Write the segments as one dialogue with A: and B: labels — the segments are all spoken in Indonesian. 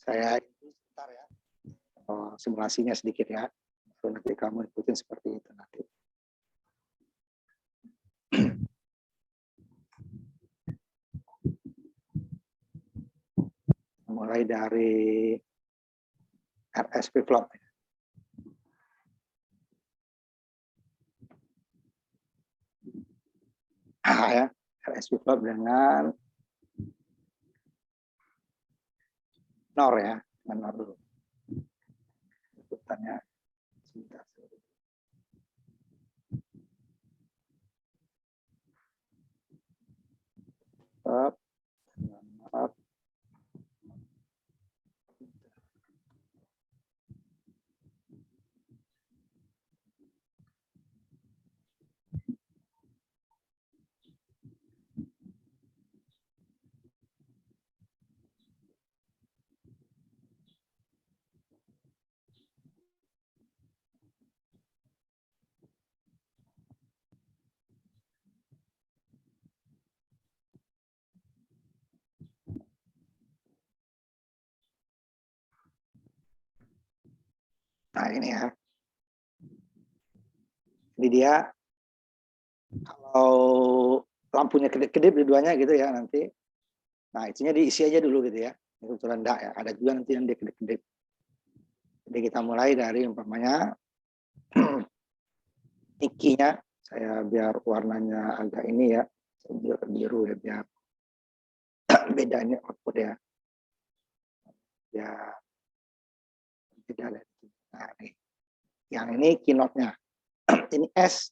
A: Saya sebentar ya, simulasinya sedikit ya. Nanti kamu ikutin seperti itu nanti. Mulai dari RSP plot. Ya, RSP plot dengan NOR ya, dengan NOR dulu. Urutannya sebentar. NOR. Nah ini ya. Jadi dia kalau lampunya kedip-kedip dua-duanya gitu ya nanti. Nah itunya diisi aja dulu gitu ya. Ini kebetulan enggak ya. Ada juga nanti yang dia kedip-kedip. Jadi kita mulai dari umpamanya Nikinya saya biar warnanya agak ini ya, biar biru ya, biar bedanya output ya. Ya beda. Nah, nih. Yang ini keynote-nya. Ini S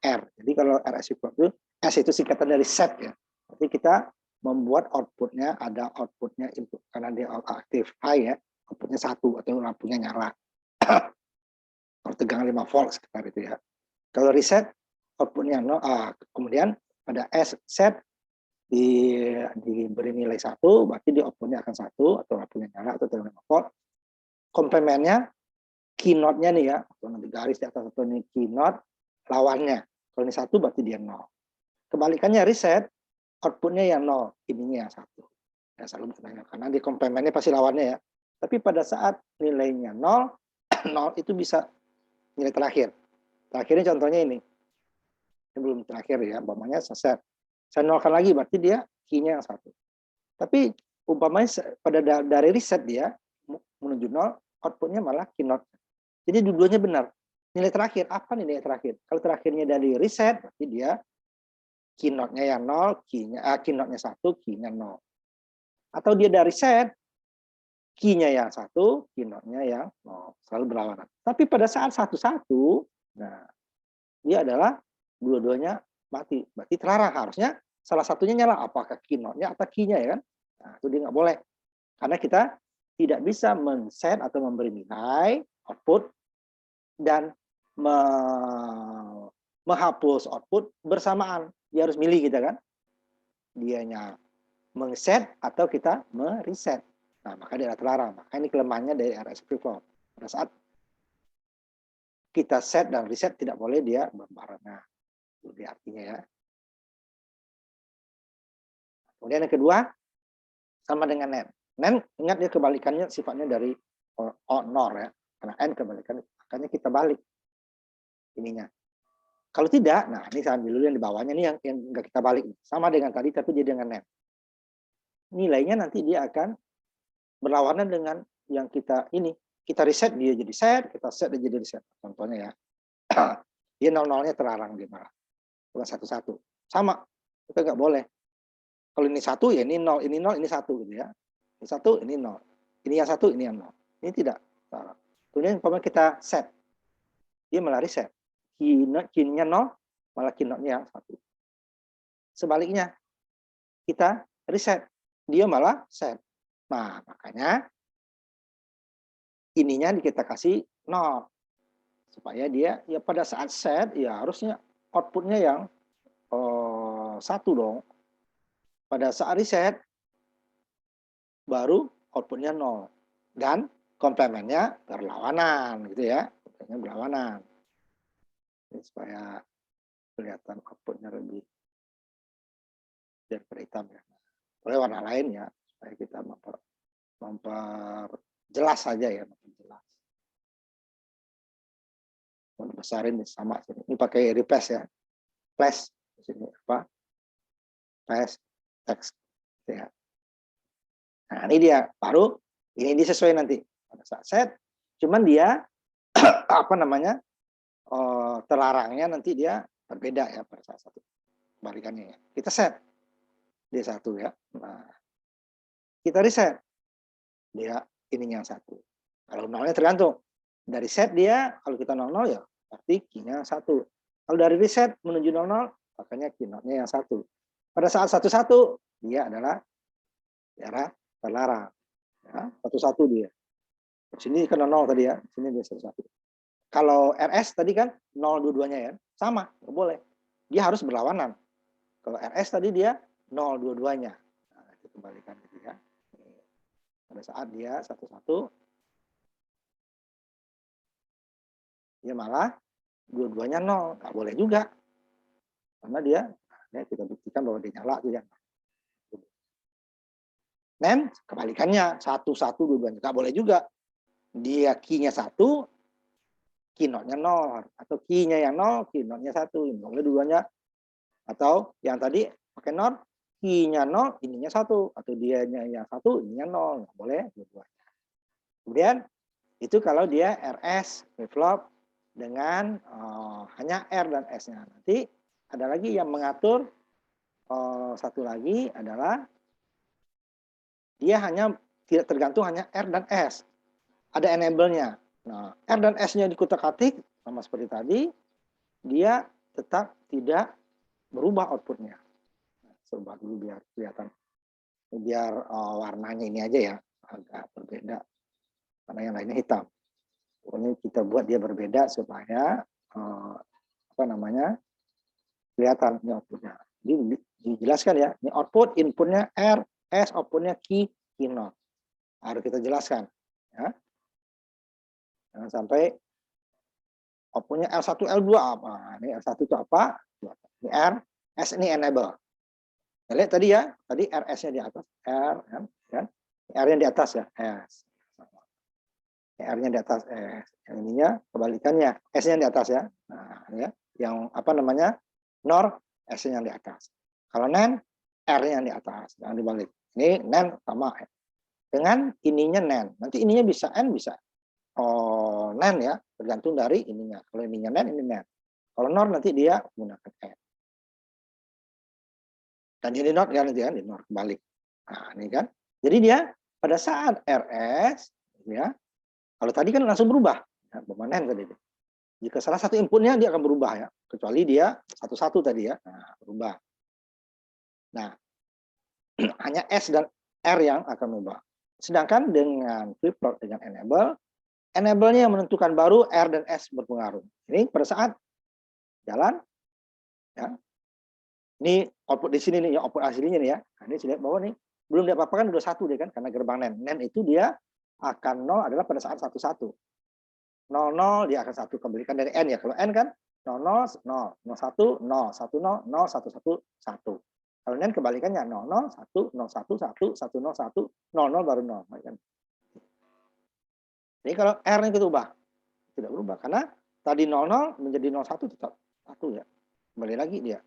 A: R. Jadi kalau RSI itu S itu singkatan dari set ya. Jadi kita membuat outputnya ada outputnya input karena dia aktif high ya, outputnya 1 atau lampunya nyala. Tegangan 5 volt sekitar itu ya. Kalau reset outputnya 0, kemudian pada S set diberi nilai 1, berarti di outputnya akan 1 atau lampunya nyala atau tegangan 5 volt. Komplementnya keynote-nya nih ya, atau nanti garis di atas atau ini keynote lawannya. Kalau ini 1 berarti dia 0. Kebalikannya reset, outputnya yang 0, ininya yang 1. Ya, selalu bertanya, karena di komplemennya pasti lawannya ya. Tapi pada saat nilainya 0, 0 itu bisa nilai terakhir. Terakhirnya contohnya ini. Ini belum terakhir ya, umpamanya set. Saya nolkan lagi, berarti dia key-nya yang 1. Tapi umpamanya pada dari reset dia menuju 0, outputnya malah keynote. Jadi dua-duanya benar. Nilai terakhir, apa nih nilai terakhir? Kalau terakhirnya dari reset, berarti dia keynote-nya yang 0, keynote-nya 1, key-nya 0. Atau dia dari set, key-nya yang 1, keynote-nya yang 0. Selalu berlawanan. Tapi pada saat 1-1, nah, dia adalah dua-duanya mati. Berarti terlarang. Harusnya salah satunya nyala. Apakah keynote-nya atau key-nya ya kan? Nah, itu dia nggak boleh. Karena kita tidak bisa men-set atau memberi nilai output dan menghapus output bersamaan. Dia harus milih kita kan. Dianya meng-set atau kita mereset. Nah, maka dia terlarang. Maka ini kelemahannya dari RSP flow. Pada saat kita set dan reset tidak boleh dia berbarengan. Itu dia artinya ya. Kemudian yang kedua sama dengan NaN. NaN ingat dia kebalikannya sifatnya dari NOR ya. Karena N kebalikan, makanya kita balik ininya. Kalau tidak, nah ini saya ambil dulu yang di bawahnya nih yang enggak kita balik. Sama dengan tadi tapi dia dengan NaN. Nilainya nanti dia akan berlawanan dengan yang kita ini. Kita reset dia jadi set, kita set dia jadi reset. Contohnya ya. Dia 0-0-nya terlarang dia malah. Bukan 1-1. Sama. Kita nggak boleh. Kalau ini 1 ya ini 0, ini 0, ini 1 gitu ya. Ini 1, ini 0. Ini yang 1, ini yang 0. Ini tidak. Kemudian umpamanya kita set. Dia malah reset. Key-nya 0, malah keynote-nya yang 1. Sebaliknya, kita reset. Dia malah set. Nah, makanya ininya kita kasih 0. Supaya dia ya pada saat set ya harusnya outputnya yang 1 dong. Pada saat reset baru outputnya 0. Dan komplemennya berlawanan gitu ya. Komplemennya berlawanan. Jadi supaya kelihatan outputnya lebih daripada hitam ya. Boleh warna lain ya supaya kita memperjelas saja ya, memperjelas. Besarin sama sini. Ini pakai replace ya. Flash di sini apa? Flash text ya. Nah, ini dia baru ini disesuaikan nanti pada saat set. Cuman dia apa namanya? Terlarangnya nanti dia berbeda ya pada saat satu. Kebalikannya ya. Kita set D1 ya. Nah, kita reset. Dia ininya satu. Kalau nolnya tergantung. Dari set dia, kalau kita 00 ya berarti key-nya 1. Kalau dari reset menuju 00, makanya key note-nya yang 1. Pada saat 11, dia adalah daerah terlarang. Ya, 11 dia. Di sini kan 00 tadi ya, di sini dia 11. Kalau RS tadi kan 0 dua-duanya ya, sama, nggak boleh. Dia harus berlawanan. Kalau RS tadi dia 0 dua-duanya. Nah, itu kembalikan gitu ya. Pada saat dia 11, dia malah dua-duanya 0, nggak boleh juga. Karena dia, kita buktikan bahwa dia nyala. Dia. NAND kebalikannya, 1, 1, dua-duanya. Nggak boleh juga. Dia key-nya 1, key note-nya 0. Atau key-nya yang 0, key note-nya 1. Nggak boleh dua-duanya. Atau yang tadi pakai NOR, key-nya 0, ininya 1. Atau dianya yang 1, ininya 0. Nggak boleh dua-duanya. Kemudian, itu kalau dia RS, flip-flop, dengan hanya R dan S-nya. Nanti ada lagi yang mengatur satu lagi adalah dia hanya tidak tergantung hanya R dan S. Ada enable-nya. Nah, R dan S-nya dikutak-atik sama seperti tadi, dia tetap tidak berubah outputnya. Coba dulu biar kelihatan. Biar warnanya ini aja ya, agak berbeda. Karena yang lainnya hitam. Ini kita buat dia berbeda supaya apa namanya kelihatan ini outputnya. Jadi dijelaskan ya, ini output inputnya R, S outputnya key note. Harus kita jelaskan. Ya. Jangan sampai outputnya L1, L2 apa? Ini L1 itu apa? Ini R, S ini enable. Nah, lihat tadi ya, tadi RS-nya di atas, R, kan? R-nya di atas ya, S. R-nya di atas S. Yang ininya kebalikannya, S-nya di atas ya. Nah, ya, yang apa namanya? NOR, S-nya di atas. Kalau NAND, R-nya di atas, jangan dibalik. Ini NAND sama dengan ininya NAND. Nanti ininya bisa N, bisa NAND ya, tergantung dari ininya. Kalau ininya NAND, ini NAND. Kalau NOR nanti dia menggunakan N. Dan ini NOR kan nanti kan di NOR kebalik. Nah, ini kan. Jadi dia pada saat RS ya, kalau tadi kan langsung berubah, ya, NAND tadi. Jika salah satu inputnya dia akan berubah ya, kecuali dia 1-1 tadi ya, nah, berubah. Nah, hanya S dan R yang akan berubah. Sedangkan dengan flip-flop dengan enable-nya yang menentukan baru R dan S berpengaruh. Ini pada saat jalan, ya. Ini output di sini nih, output aslinya nih ya. Nah, ini saya lihat bahwa nih belum diapa-apakan udah 1 deh kan, karena gerbang NAND. NAND itu dia akan 0 adalah pada saat 1-1. 00 dia akan 1 kebalikan dari N ya. Kalau N kan 00, 0, 01, 0, 10, 0, 11, 1. Kalau NAND kebalikannya 00, 1, 01, 1, 101, 00 baru 0. Jadi kalau R-nya kita ubah, tidak berubah karena tadi 00 menjadi 01 tetap 1 ya. Kembali lagi dia.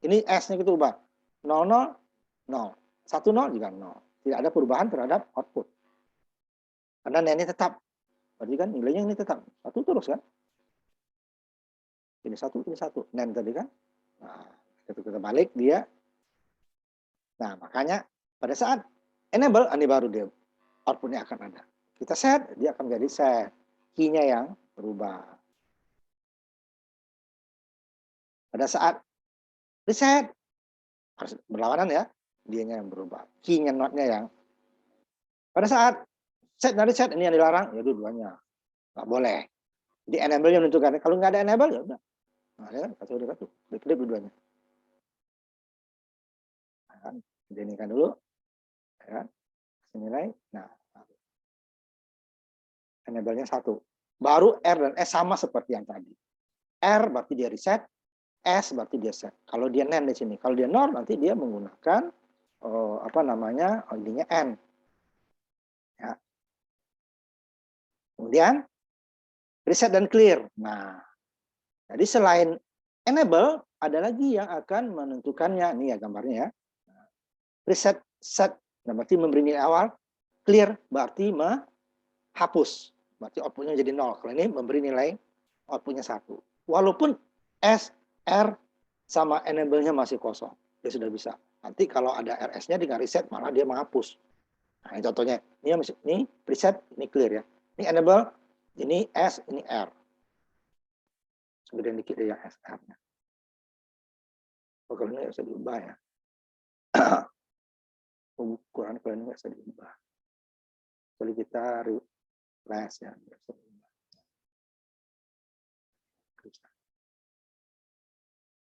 A: Ini S-nya kita ubah. 00, 0. 10 juga 0. Tidak ada perubahan terhadap output. Karena NAND-nya tetap. Berarti kan nilainya ini tetap. 1 terus kan. Ini 1, ini 1. NAND tadi kan. Nah, kita balik dia. Nah, makanya pada saat enable, ini baru dia outputnya akan ada. Kita set, dia akan menjadi set. Key-nya yang berubah. Pada saat reset, harus berlawanan ya, dianya yang berubah. Key-nya, not-nya yang. Pada saat set dan reset, ini yang dilarang, ya dua-duanya. Nggak boleh. Jadi enable yang menentukan. Kalau nggak ada enable, ya udah. Nah, ya kan, satu, klik dua-duanya. Nah, kan, ini kan dulu. Ya, nilai. Nah, enable-nya 1. Baru R dan S sama seperti yang tadi. R berarti dia reset, S berarti dia set. Kalau dia NAND di sini, kalau dia NOR nanti dia menggunakan apa namanya, ininya N. Kemudian reset dan clear. Nah, jadi selain enable, ada lagi yang akan menentukannya. Ini ya gambarnya ya. Reset, set, nah berarti memberi nilai awal. Clear berarti menghapus. Berarti outputnya jadi 0. Kalau ini memberi nilai outputnya 1. Walaupun S, R, sama enable-nya masih kosong. Dia sudah bisa. Nanti kalau ada RS-nya dengan reset, malah dia menghapus. Nah, ini contohnya. Ini preset, ini clear ya. Ini enable, ini S, ini R. Kemudian dikit ya SR-nya. Oh, kalau ini nggak bisa diubah ya. Ukuran kalau ini nggak bisa diubah. Jadi kita replace ya. Nggak bisa diubah.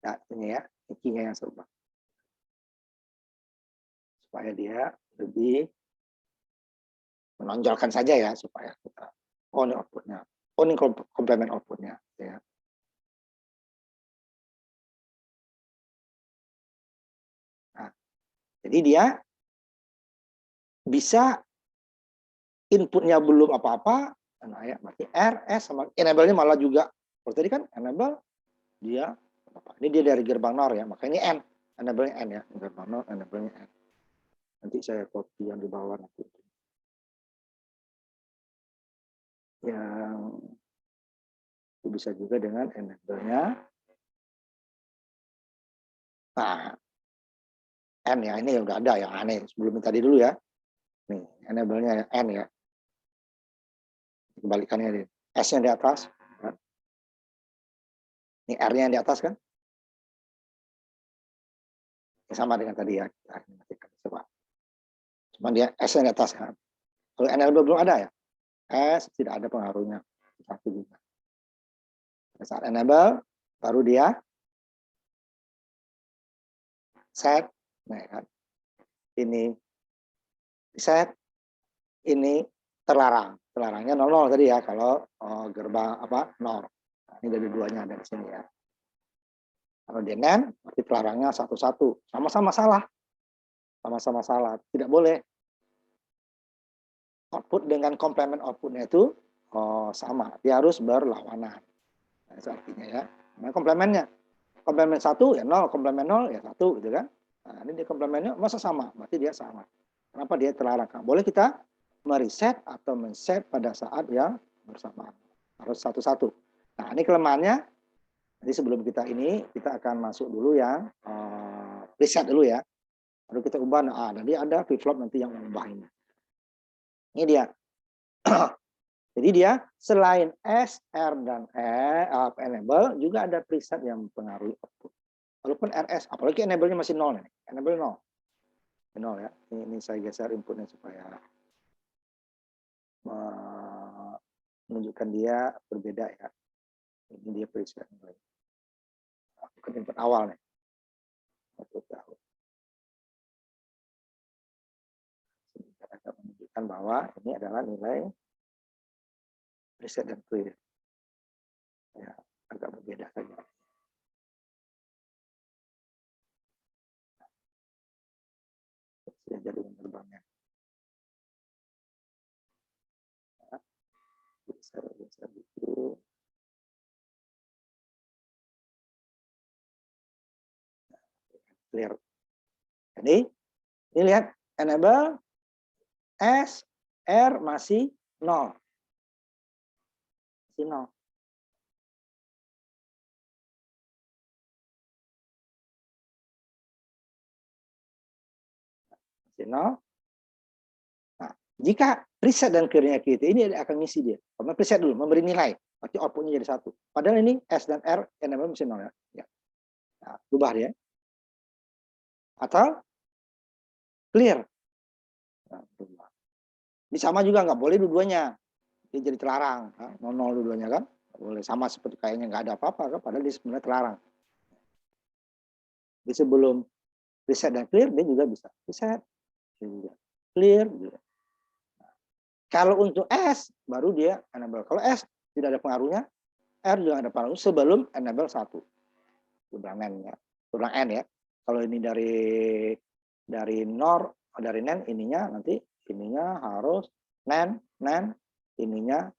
A: Nah, ini ya. Key-nya yang serba. Supaya dia lebih menonjolkan saja ya. Supaya kita, oh ini outputnya. Oh ini komplement outputnya. Ya. Nah, jadi dia bisa inputnya belum apa-apa, nah ya berarti R, S sama enable-nya malah juga. Kalau tadi kan enable dia apa? Ini dia dari gerbang NOR ya, makanya ini N, enable-nya N ya, gerbang NOR, enable-nya N. Nanti saya copy yang di bawah nanti. Yang bisa juga dengan enable-nya. Nah, N ya, ini udah ada yang aneh. Sebelum tadi dulu ya. Nih, enable-nya N ya. Kebalikannya nih. S-nya di atas. Ini R-nya yang di atas kan? Sama dengan tadi ya. Coba. Cuma dia S-nya di atas kan. Kalau enable belum ada ya. S tidak ada pengaruhnya. Satu juga. Saat enable, baru dia set. Nah, kan? Ini set. Ini terlarang. Terlarangnya 00 tadi ya. Kalau gerbang apa 0. Nah, ini dari duanya dari sini ya. Kalau dia NAND, berarti terlarangnya 11. Sama-sama salah. Sama-sama salah. Tidak boleh. Output dengan komplement outputnya itu sama. Dia harus berlawanan. Nah, itu artinya ya. Nah, komplemennya. Komplement 1 ya 0, komplement 0 ya 1 gitu kan. Nah, ini dia komplemennya masa sama, berarti dia sama. Kenapa dia terlarang? Boleh kita mereset atau men-set pada saat yang bersamaan. Harus satu-satu. Nah, ini kelemahannya. Jadi sebelum kita akan masuk dulu yang reset dulu ya. Lalu kita ubah, nah nanti ada flip-flop nanti yang mengubah ini. Ini dia. Jadi dia selain S, R, dan enable, juga ada preset yang mempengaruhi output. Walaupun RS, apalagi enable-nya masih 0. Enable 0. 0 ya. Ini saya geser inputnya supaya menunjukkan dia berbeda ya. Ini dia preset. Bukan input awal nih. Output tahu. Kita akan menunjukkan bahwa ini adalah nilai preset dan clear. Ya, agak berbeda saja. Sudah jadi terbangnya. Geser dulu. Clear. Jadi, ini lihat enable S, R masih 0. Masih 0. Masih 0. Nah, jika preset dan clear-nya kita ini akan ngisi dia. Karena preset dulu, memberi nilai. Berarti outputnya jadi 1. Padahal ini S dan R, enable masih 0 ya. Nah, ubah dia. Atau clear. Nah, ini sama juga, nggak boleh dua-duanya. Dia jadi terlarang. 0 dua-duanya kan. Nggak boleh. Sama seperti kayaknya nggak ada apa-apa kan. Padahal dia sebenarnya terlarang. Jadi sebelum reset dan clear, dia juga bisa. Reset. Clear. Juga. Nah, kalau untuk S, baru dia enable. Kalau S tidak ada pengaruhnya, R juga ada pengaruh sebelum enable 1. Sebelah N ya. Sebelah N ya. Kalau ini dari NOR, dari NAND ininya nanti ininya harus NAND, ininya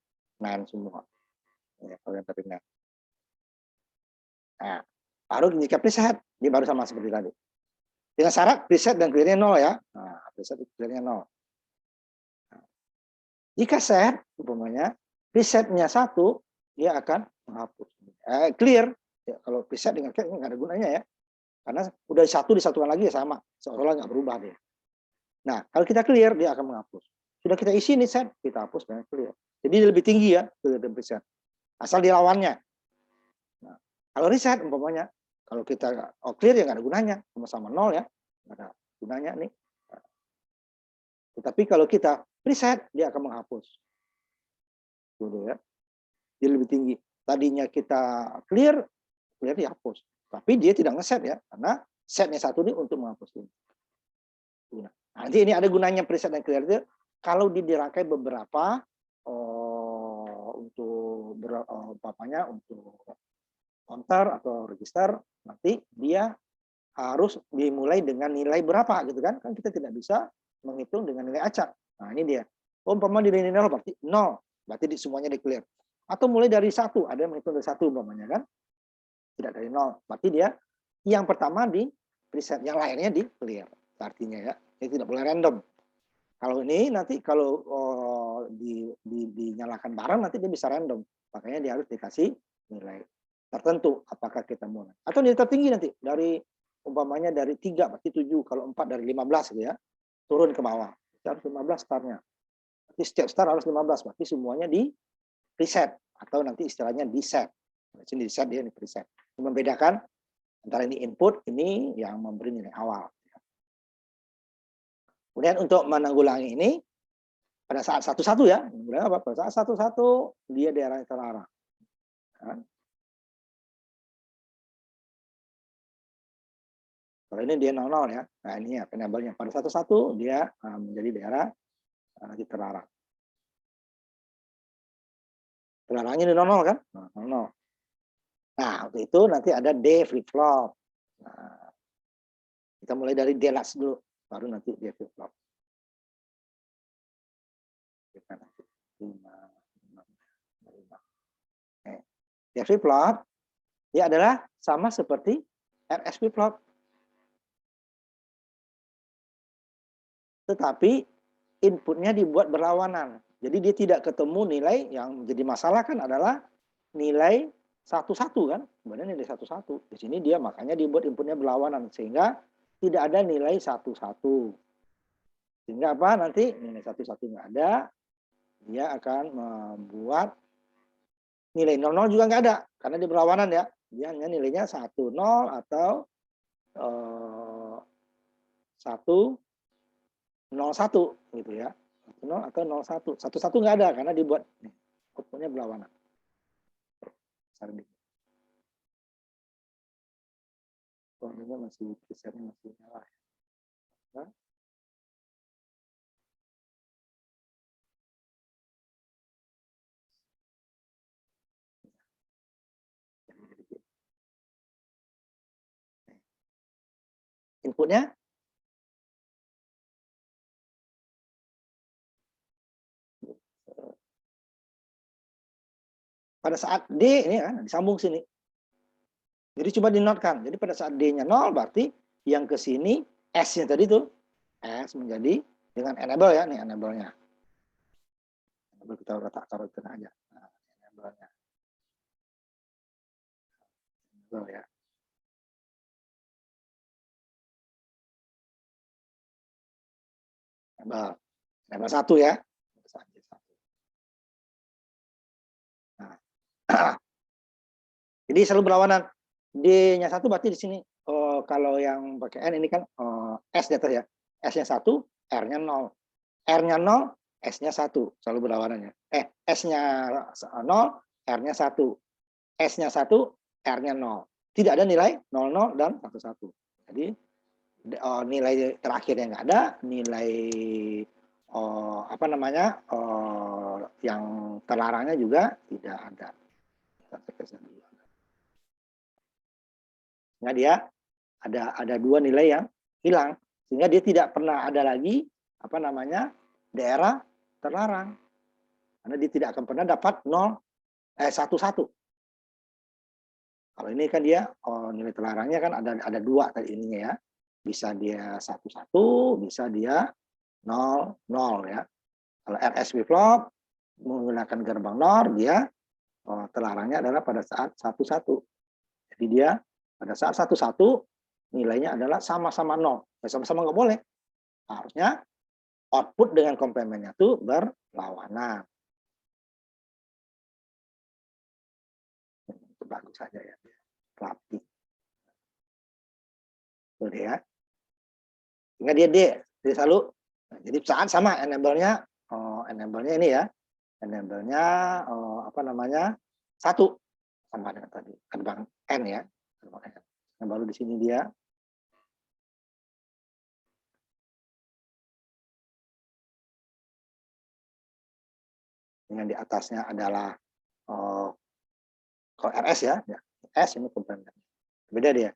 A: 9 semua. Ya, kalau yang tadi 9. Nah, baru jika preset, dia baru sama seperti tadi. Dengan syarat preset dan clearnya 0 ya. Nah, preset dan clearnya 0. Nah, jika set, umpamanya, presetnya 1, dia akan menghapus. Clear. Ya, kalau preset dengan clear nggak ada gunanya ya. Karena udah 1 disatukan lagi ya sama. Seolah-olah nggak berubah dia. Nah, kalau kita clear, dia akan menghapus. Sudah kita isi nih set, kita hapus dengan clear. Jadi dia lebih tinggi ya, clear dan preset. Asal dilawannya. Nah, kalau reset umpamanya, kalau kita clear ya nggak ada gunanya, sama-sama 0 ya, nggak ada gunanya nih. Tetapi kalau kita preset, dia akan menghapus. Gitu ya. Dia lebih tinggi. Tadinya kita clear dihapus. Tapi dia tidak ngeset ya, karena setnya 1 ini untuk menghapus ini. Nah, nanti ini ada gunanya preset dan clear itu kalau dirangkai beberapa untuk untuk counter atau register, nanti dia harus dimulai dengan nilai berapa gitu kan? Kan kita tidak bisa menghitung dengan nilai acak. Nah, ini dia. Umpama nilai 0 berarti 0, berarti semuanya di clear. Atau mulai dari 1, ada yang menghitung dari 1 umpamanya kan? Tidak dari 0. Berarti dia yang pertama di preset, yang lainnya di clear. Artinya ya, ini tidak boleh random. Kalau ini nanti kalau dinyalakan bareng nanti dia bisa random. Makanya dia harus dikasih nilai tertentu apakah kita mulai. Atau nilai tertinggi nanti dari umpamanya dari 3 berarti 7, kalau 4 dari 15 gitu ya. Turun ke bawah. Harus 15 startnya. Berarti setiap start harus 15, berarti semuanya di preset atau nanti istilahnya di set. Di sini di set, dia ini preset. Membedakan antara ini input, ini yang memberi nilai awal. Kemudian untuk menanggulangi ini, pada saat satu-satu ya, pada saat satu-satu dia daerah yang terlarang. Kalau ini dia 00 ya, nah ini ya penambahnya pada satu-satu dia menjadi daerah terlarang. Terlarangnya di 00 kan? 00. Nah, untuk itu nanti ada D flip flop. Nah, kita mulai dari D last dulu, baru nanti D flip flop. Kita nanti 5. D flip flop dia adalah sama seperti RS flip flop. Tetapi inputnya dibuat berlawanan. Jadi dia tidak ketemu nilai, yang menjadi masalah kan adalah nilai 1-1 kan. Sebenarnya nilai 1-1. Di sini dia makanya dibuat inputnya berlawanan. Sehingga tidak ada nilai 1-1. Sehingga apa nanti nilai 1-1 nggak ada. Dia akan membuat nilai 00 juga nggak ada. Karena dia berlawanan ya. Dia hanya nilainya 10 atau 101 gitu ya. 0 atau 01. 11 nggak ada karena dibuat outputnya berlawanan. Ini masih presetnya masih nyala. Ya. Inputnya pada saat D ini kan disambung sini. Jadi coba dinotkan. Jadi pada saat D-nya 0 berarti yang ke sini S-nya tadi tuh S menjadi dengan enable ya, nih enable-nya. Enable kita taruh di tengah aja. Nah, enable-nya. Enable ya. Enable 1 ya. Nah. Jadi selalu berlawanan. D-nya 1 berarti di sini kalau yang pakai N ini kan S di atas ya. S-nya 1, R-nya 0. R-nya 0, S-nya 1. Selalu berlawanannya. S-nya 0, R-nya 1. S-nya 1, R-nya 0. Tidak ada nilai 00 dan 11. Jadi nilai terakhirnya nggak ada, nilai yang terlarangnya juga tidak ada. Nah, dia ada dua nilai yang hilang sehingga dia tidak pernah ada lagi daerah terlarang. Karena dia tidak akan pernah dapat 1, 1. Kalau ini kan dia nilai terlarangnya kan ada 2 tadi ininya ya. Bisa dia 1, 1, bisa dia 0, 0 ya. Kalau RS flip-flop menggunakan gerbang NOR, dia terlarangnya adalah pada saat 1, 1. Jadi dia pada saat 1, 1 nilainya adalah sama-sama 0. Sama-sama nggak boleh. Harusnya output dengan komplemennya itu berlawanan. Itu bagus saja ya. Rapi. Tuh ya. Sehingga dia D. Jadi selalu. Jadi saat sama enable-nya ini ya. Enable-nya apa namanya? 1 sama dengan tadi gerbang N ya. Gerbang N. Nah, baru di sini dia dengan di atasnya adalah kalau RS ya, S ini komplemen. Beda dia.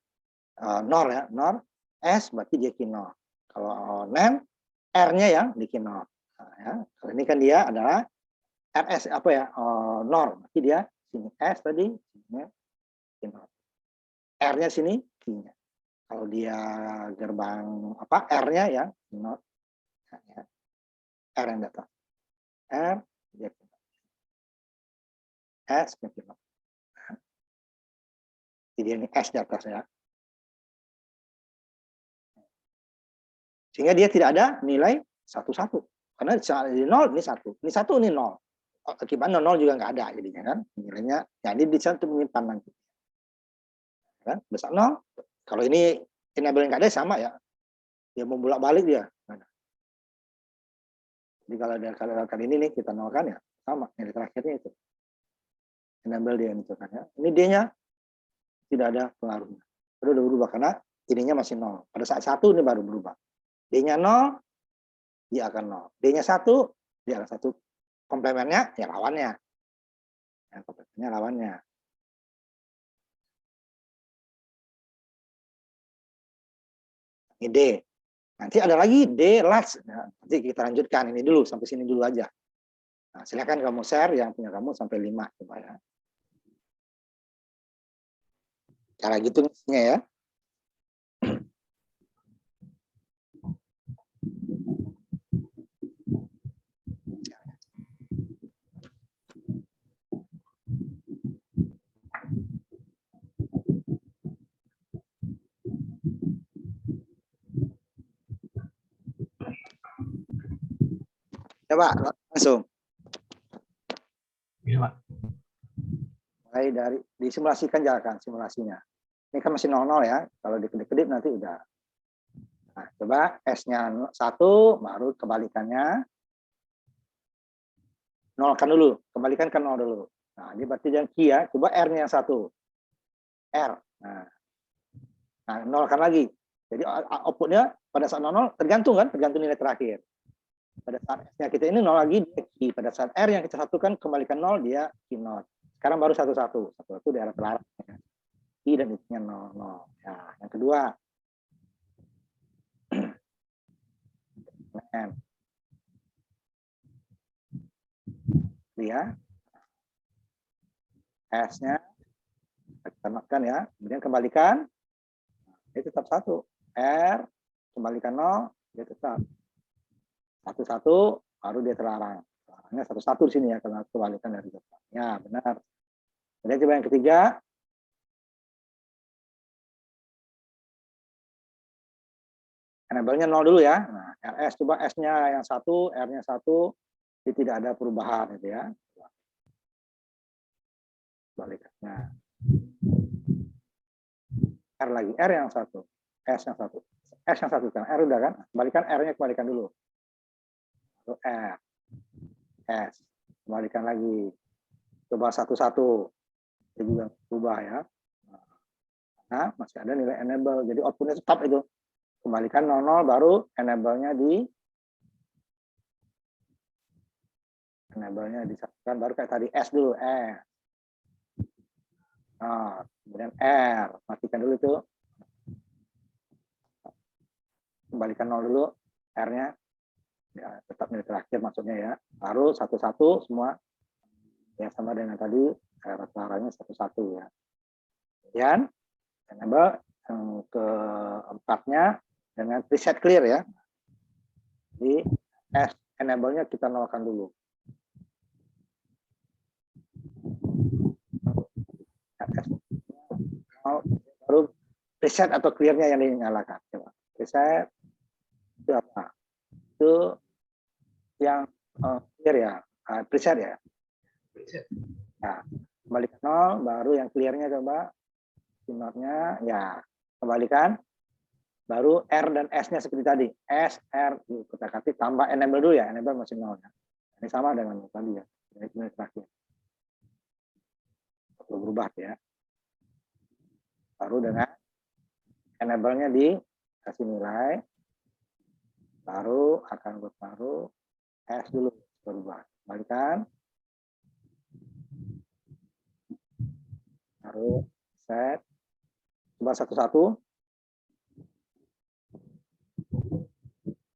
A: NOR ya, NOR S berarti dia key NOR. Kalau NAND R-nya yang di key NOR. Nah, ya. Kalau ini kan dia adalah RS apa ya? NOR berarti dia sini S tadi, sini key NOR. R-nya sini key-nya. Kalau dia gerbang apa R-nya ya key NOR. Nah, ya. R yang datang. R dia key NOR. S key NOR. Jadi ini S di atas ya. Sehingga dia tidak ada nilai 1, 1. Karena di 0 ini 1. Ini 1 ini 0. Akibatnya 0 juga nggak ada jadinya kan. Nilainya jadi di sana untuk menyimpan nanti. Kan? Besar 0. Kalau ini enable nggak ada sama ya. Dia mau bolak-balik dia. Jadi kalau kali ini nih kita nolkan ya sama nilai terakhirnya itu. Enable dia itu kan ya. Ini D-nya tidak ada pengaruhnya. Udah berubah karena ininya masih 0. Pada saat 1 ini baru berubah. D-nya 0, dia akan 0. D-nya 1, dia akan 1. Komplemennya, ya lawannya. Ya, komplemennya lawannya. Ini D. Nanti ada lagi D large. Nah, nanti kita lanjutkan ini dulu, sampai sini dulu aja. Nah, silakan kamu share yang punya kamu sampai 5. Coba ya. Cara gitu ya. Coba langsung.
B: Iya, Pak.
A: Mulai dari disimulasikan jalan simulasinya. Ini kan masih 00 ya. Kalau dikedip-kedip nanti udah. Nah, coba S-nya 1, baru kebalikannya. Nolkan dulu, kembalikan ke 0 dulu. Nah, ini berarti yang Q ya. Coba R-nya yang 1. R. Nah, nolkan lagi. Jadi outputnya pada saat 00 tergantung kan, tergantung nilai terakhir. Pada saat S-nya kita ini 0 lagi, dia Q. Pada saat R yang kita satukan, kembalikan 0, dia Q 0. Sekarang baru 1, 1. 1 itu daerah terlarang. Q dan itu-nya 0, 0. Nah, yang kedua. Ya. S-nya kita makan ya, kemudian kembalikan, dia tetap 1. R, kembalikan 0, dia tetap 1, 1, baru dia terlarang. Terlarangnya 1, 1 di sini ya, karena kebalikan dari depan. Ya, benar. Kemudian coba yang ketiga. Enable-nya 0 dulu ya. Nah, RS coba S-nya yang 1, R-nya 1, dia tidak ada perubahan gitu ya. Balikannya. R lagi, R yang 1, S yang 1. S yang 1 kan, R udah kan? Kembalikan R-nya, kembalikan dulu. Lalu R, S, kembalikan lagi. Coba 1, 1. Dia juga berubah ya. Nah, masih ada nilai enable. Jadi outputnya tetap itu. Kembalikan 00, baru enable-nya disatukan, baru kayak tadi S dulu, S. Nah, kemudian R, matikan dulu itu. Kembalikan 0 dulu, R-nya. ya, tetap nilai terakhir maksudnya ya. Baru satu-satu semua ya sama dengan tadi rata-ratanya satu-satu ya. Kemudian enable yang keempatnya dengan preset clear ya. Jadi enable-nya kita nolkan dulu. Baru preset atau clear-nya yang dinyalakan. Coba. Preset itu apa? Itu yang clear ya, preset ya. Nah, kembali ke 0, baru yang clear-nya coba keynote-nya ya kembalikan. Baru R dan S-nya seperti tadi. S, R, kita kasih tambah enable dulu ya. Enable masih 0 ya. Ini sama dengan tadi ya. Ini terakhir. Berubah ya. Baru dengan enable-nya dikasih nilai. Baru akan bertaruh S dulu berubah. Kembalikan. Baru set. Coba satu-satu.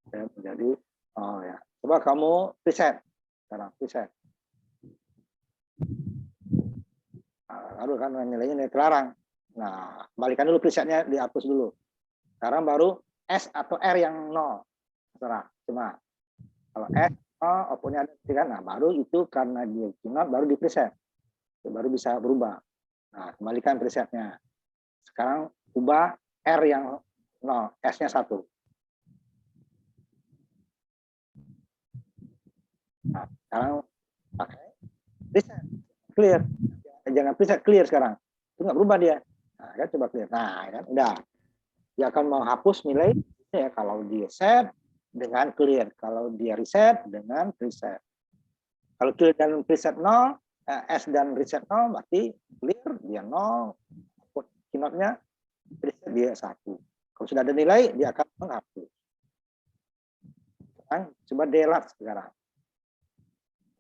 A: Ya, menjadi oh ya. Coba kamu preset. Sekarang preset. Nah, lalu kan nilainya nilai terlarang. Nah, kembalikan dulu presetnya, dihapus dulu. Sekarang baru S atau R yang 0. Terserah. Cuma kalau S 0, outputnya ada kan. Nah, baru itu karena dia keynote baru di preset. Baru bisa berubah. Nah, kembalikan presetnya. Sekarang ubah R yang 0, S-nya 1. Nah, sekarang pakai preset clear. Jangan preset clear sekarang. Itu nggak berubah dia. Nah, kan coba clear. Nah, kan udah. Dia akan menghapus nilai ya kalau dia set dengan clear. Kalau dia reset dengan preset. Kalau clear dan preset 0, S dan reset 0 berarti clear dia 0. Keynote-nya preset dia 1. Kalau sudah ada nilai dia akan menghapus. Sekarang coba delete sekarang.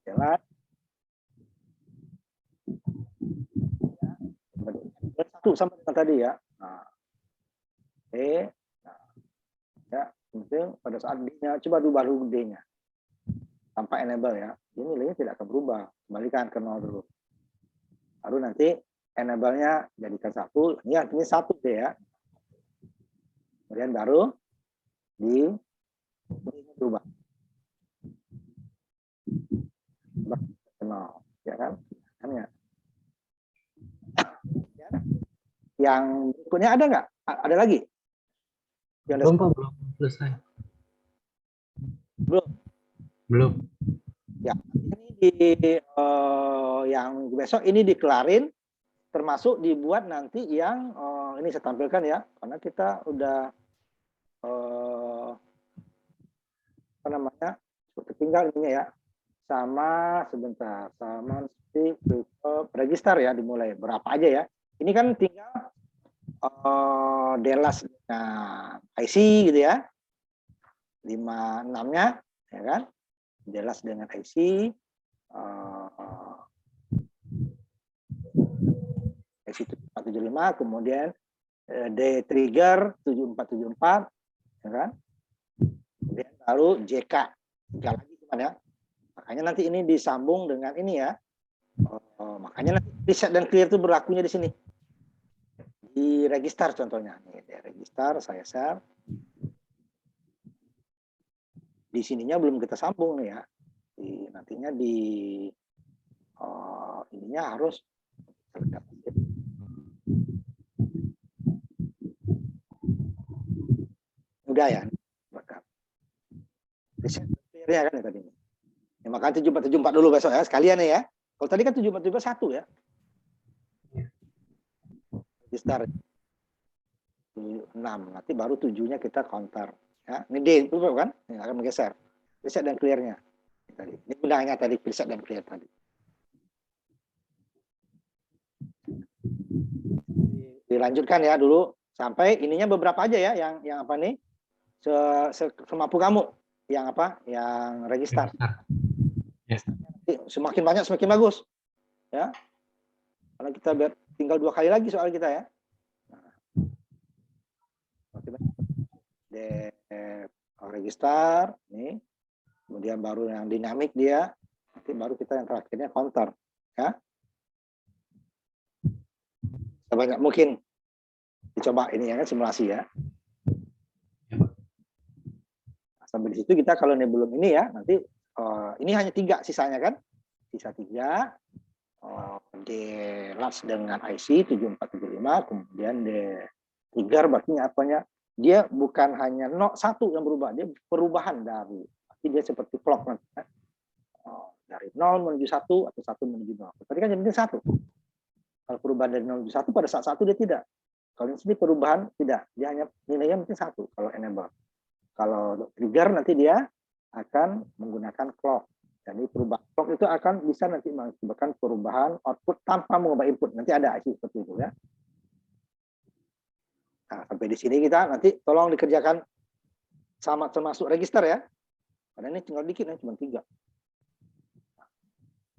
A: Delete. Satu sama dengan tadi ya. Nah, oke. Nah, ya, penting pada saat D-nya coba ubah dulu D-nya. Tanpa enable ya. Ini nilainya tidak akan berubah. Kembalikan ke 0 dulu. Baru nanti enable-nya jadikan 1. Ini artinya 1 D ya. Kemudian baru di berubah. Ke 0. Ya kan? Ya. Yang berikutnya ada nggak? Ada lagi?
B: Belum, Pak, belum selesai. Belum.
A: Ya, ini yang besok ini dikelarin, termasuk dibuat nanti yang ini saya tampilkan ya, karena kita udah apa namanya tertinggal ininya ya, sama sebentar, sama register ya dimulai berapa aja ya. Ini kan tinggal Delas dengan IC gitu ya, 56-nya ya kan, Delas dengan IC, IC 7475, kemudian D trigger 7474 ya kan, kemudian baru JK 3 lagi cuman ya, makanya nanti ini disambung dengan ini ya, makanya nanti reset dan clear itu berlakunya di sini. Di register contohnya, nih, di register saya share. Di sininya belum kita sambung nih ya. Nantinya di ininya harus udah ya. Reset clear-nya kan ya tadi. Ya, makanya 7474 dulu besok ya sekalian ya. Kalau tadi kan 7471 ya. Register 6, nanti baru 7-nya kita counter. Ya, ini D itu kan, yang akan menggeser. Reset dan clear-nya. Tadi. Ini gunanya tadi reset dan clear tadi. Dilanjutkan ya dulu sampai ininya beberapa aja ya yang apa nih? Semampu kamu yang apa? Yang register.
B: Yes.
A: Semakin banyak semakin bagus. Ya. Karena kita tinggal 2 kali lagi soal kita ya. Nah, register nih kemudian baru yang dinamik dia, nanti baru kita yang terakhirnya counter, ya. Sebanyak mungkin dicoba ini ya kan simulasi ya. Sampai di situ kita kalau ini belum ini ya, nanti ini hanya 3 sisanya kan, sisa 3 di latch dengan IC 7475, kemudian di trigger berarti apanya, dia bukan hanya 1 yang berubah, dia perubahan dari, berarti dia seperti clock nanti kan. Dari 0 menuju 1 atau 1 menuju 0. Tadi kan jadi 1. Kalau perubahan dari 0 menuju 1 pada saat 1 dia tidak. Kalau ini perubahan tidak, dia hanya nilainya mungkin 1 kalau enable. Kalau trigger nanti dia akan menggunakan clock. Jadi perubahan clock itu akan bisa nanti mengakibatkan perubahan output tanpa mengubah input. Nanti ada IC seperti itu ya. Nah, sampai di sini kita nanti tolong dikerjakan sama termasuk register ya. Karena ini tinggal dikit, cuma 3.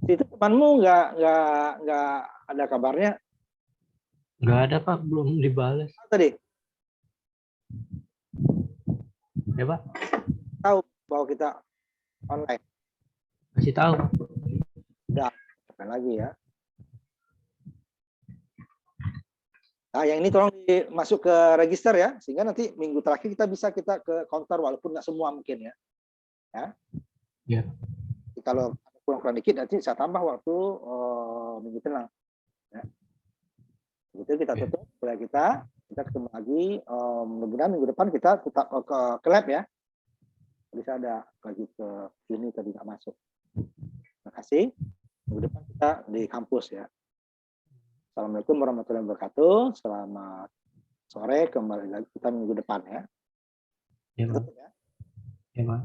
A: Itu temanmu nggak ada kabarnya?
B: Nggak ada Pak, belum dibalas.
A: Tadi
B: Ya Pak,
A: tahu bahwa kita online.
B: kasih tahu.
A: Udah, apa lagi ya? Nah, yang ini tolong masuk ke register ya, sehingga nanti minggu terakhir kita bisa ke counter walaupun nggak semua mungkin ya.
B: Ya.
A: Kalau kurang dikit nanti saya tambah waktu minggu tenang. Ya. Begitu kita tutup, mulai kita ketemu lagi. Mudah-mudahan minggu depan kita tetap ke lab ya. Bisa ada lagi ke ini tadi nggak masuk. Terima kasih. Minggu depan kita di kampus ya. Assalamualaikum warahmatullahi wabarakatuh. Selamat sore, kembali lagi kita minggu depan ya.
B: Ya Pak. Ya Pak.